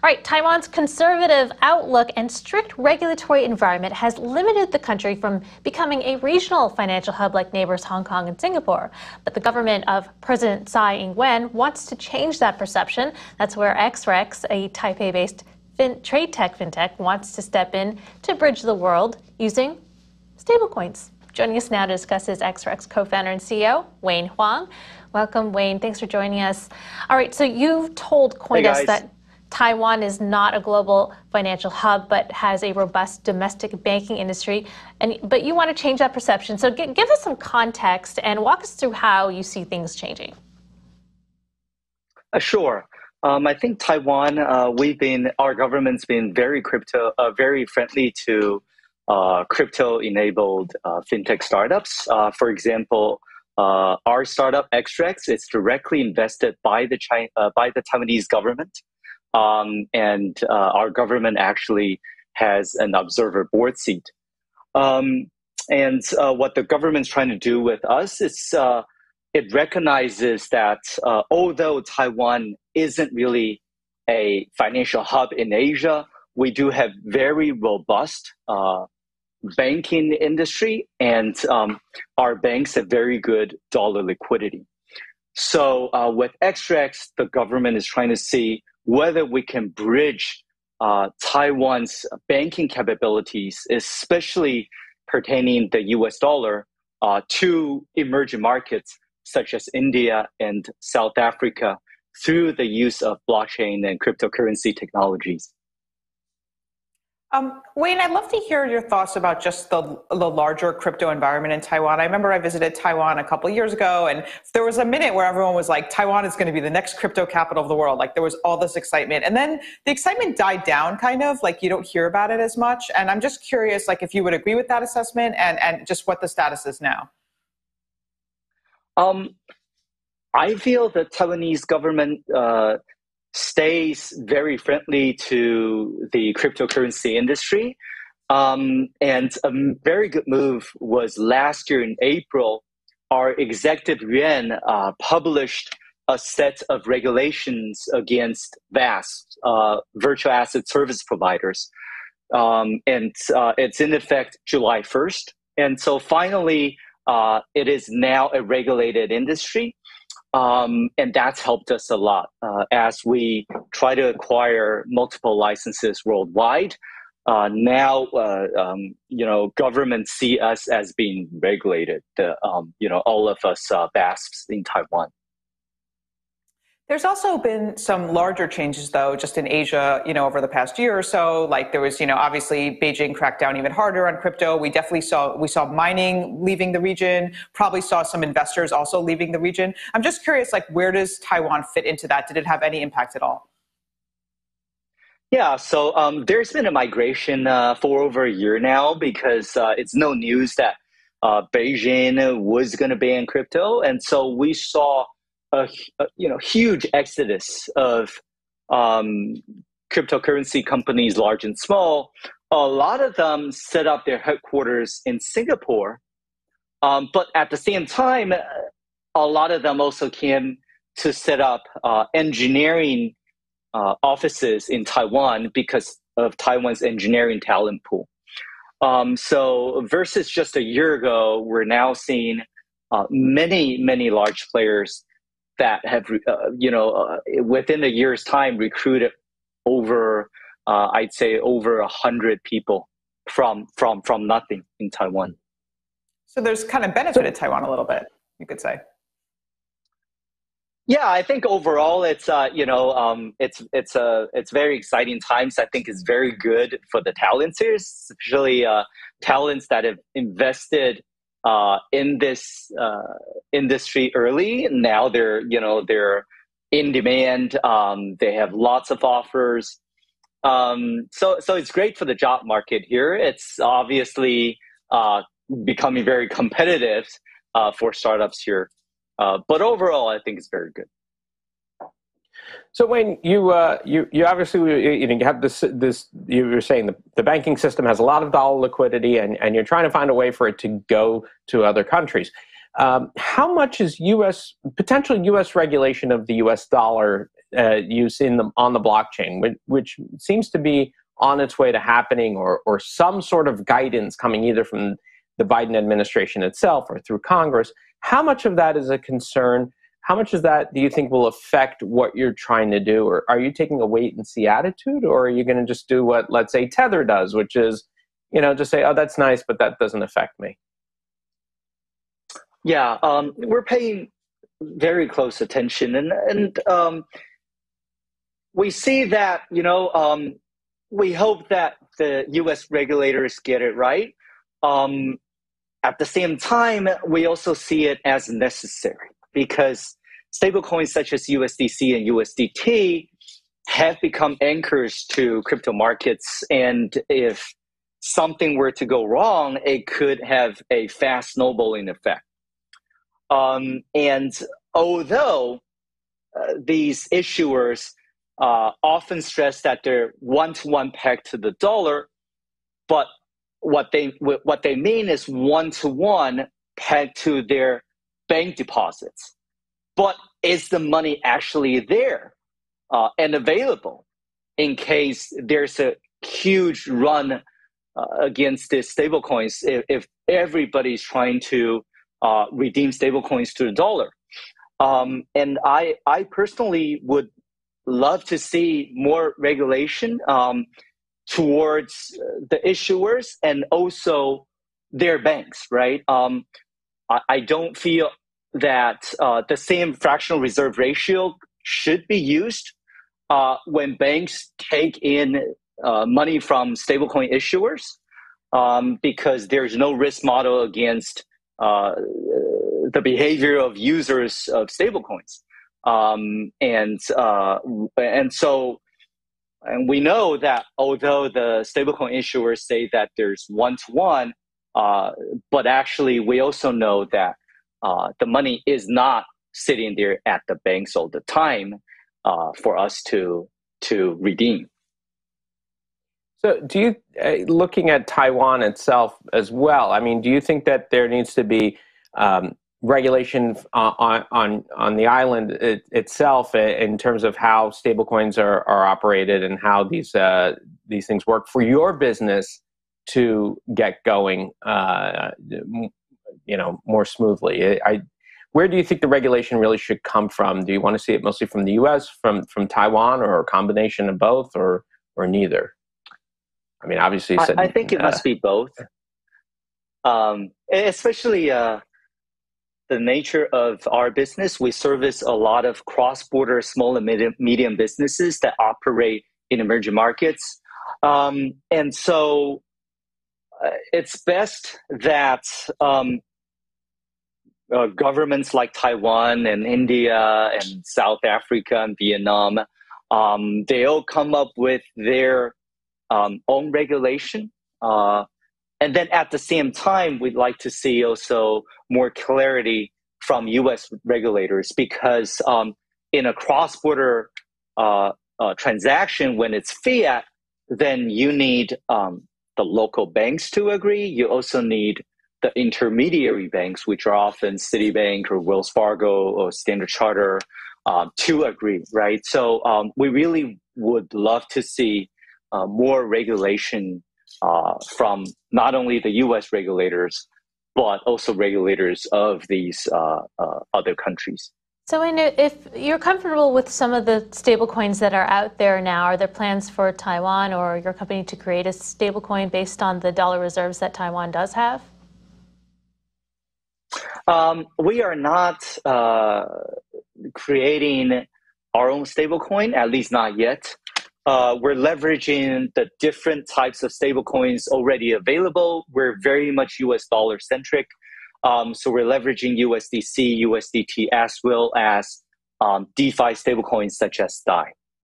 right, Taiwan's conservative outlook and strict regulatory environment has limited the country from becoming a regional financial hub like neighbors Hong Kong and Singapore. But the government of President Tsai Ing-wen wants to change that perception. That's where XREX, a Taipei-based TradeTech Fintech, wants to step in to bridge the world using stablecoins. Joining us now to discuss is XREX co-founder and CEO, Huang. Welcome, Wayne. Thanks for joining us. All right, so you've told CoinDesk that Taiwan is not a global financial hub, but has a robust domestic banking industry. But you want to change that perception. So give us some context and walk us through how you see things changing. Sure. I think Taiwan, our government's been very friendly to crypto-enabled fintech startups. For example, our startup XREX is directly invested by the Taiwanese government, and our government actually has an observer board seat. And what the government's trying to do with us is it recognizes that although Taiwan isn't really a financial hub in Asia, we do have very robust banking industry, and our banks have very good dollar liquidity. So with XREX, the government is trying to see whether we can bridge Taiwan's banking capabilities, especially pertaining the US dollar, to emerging markets such as India and South Africa through the use of blockchain and cryptocurrency technologies. Wayne, I'd love to hear your thoughts about just the larger crypto environment in Taiwan. I remember I visited Taiwan a couple of years ago, and there was a minute where everyone was like, Taiwan is going to be the next crypto capital of the world. Like, there was all this excitement. And then the excitement died down, kind of, like you don't hear about it as much. And I'm just curious, like, if you would agree with that assessment and just what the status is now. I feel the Taiwanese government stays very friendly to the cryptocurrency industry. And a very good move was last year in April, our executive Yuan published a set of regulations against VAS, virtual asset service providers. And it's in effect July 1st. And so finally, it is now a regulated industry. And that's helped us a lot as we try to acquire multiple licenses worldwide. Now, governments see us as being regulated, all of us VASPs in Taiwan. There's also been some larger changes, though, just in Asia, over the past year or so. Like there was, obviously Beijing cracked down even harder on crypto. We saw mining leaving the region, probably saw some investors also leaving the region. I'm just curious, like, where does Taiwan fit into that? Did it have any impact at all? Yeah, so there's been a migration for over a year now because it's no news that Beijing was going to ban crypto. And so we saw a huge exodus of cryptocurrency companies, large and small. A lot of them set up their headquarters in Singapore, but at the same time, a lot of them also came to set up engineering offices in Taiwan because of Taiwan's engineering talent pool. So versus just a year ago, we're now seeing many large players that have, within a year's time, recruited over, I'd say, over 100 people from nothing in Taiwan. So there's kind of benefited Taiwan a little bit, you could say. Yeah, I think overall it's it's very exciting times. I think it's very good for the talents here, especially talents that have invested in this industry early. Now they're in demand. They have lots of offers. So it's great for the job market here. It's obviously becoming very competitive for startups here. But overall, I think it's very good. So Wayne, you obviously you have this you were saying the banking system has a lot of dollar liquidity, and you're trying to find a way for it to go to other countries. How much is potential U.S. regulation of the U.S. dollar use on the blockchain, which seems to be on its way to happening, or some sort of guidance coming either from the Biden administration itself or through Congress. How much of that is a concern? How much of that do you think will affect what you're trying to do? Or are you taking a wait and see attitude, or are you going to just do what, let's say, Tether does, which is, just say, oh, that's nice, but that doesn't affect me? Yeah, we're paying very close attention, and we see that, we hope that the U.S. regulators get it right. At the same time, we also see it as necessary because stablecoins such as USDC and USDT have become anchors to crypto markets. And if something were to go wrong, it could have a fast snowballing effect. And although these issuers often stress that they're one-to-one pegged to the dollar, but what they mean is one-to-one pegged to their bank deposits. But is the money actually there and available in case there's a huge run against these stablecoins if everybody's trying to redeem stablecoins to the dollar? And I personally would love to see more regulation towards the issuers and also their banks, right? I don't feel that the same fractional reserve ratio should be used when banks take in money from stablecoin issuers because there's no risk model against the behavior of users of stablecoins. And we know that although the stablecoin issuers say that there's one-to-one, but actually we also know that the money is not sitting there at the banks all the time for us to redeem. So do you, looking at Taiwan itself as well, I mean, do you think that there needs to be regulation on the island itself in terms of how stablecoins are operated and how these things work for your business to get going, more smoothly? Where do you think the regulation really should come from? Do you want to see it mostly from the U.S., from Taiwan, or a combination of both, or neither? I mean, obviously, I think it must be both, especially. The nature of our business, we service a lot of cross-border small and medium businesses that operate in emerging markets. And so it's best that governments like Taiwan and India and South Africa and Vietnam, they all come up with their own regulation. And then at the same time, we'd like to see also more clarity from U.S. regulators because in a cross-border transaction, when it's fiat, then you need the local banks to agree. You also need the intermediary banks, which are often Citibank or Wells Fargo or Standard Chartered, to agree, right? So we really would love to see more regulation from not only the U.S. regulators, but also regulators of these other countries. So if you're comfortable with some of the stablecoins that are out there now, are there plans for Taiwan or your company to create a stablecoin based on the dollar reserves that Taiwan does have? We are not creating our own stablecoin, at least not yet. We're leveraging the different types of stablecoins already available. We're very much US dollar centric. So we're leveraging USDC, USDT, as well as DeFi stablecoins such as DAI.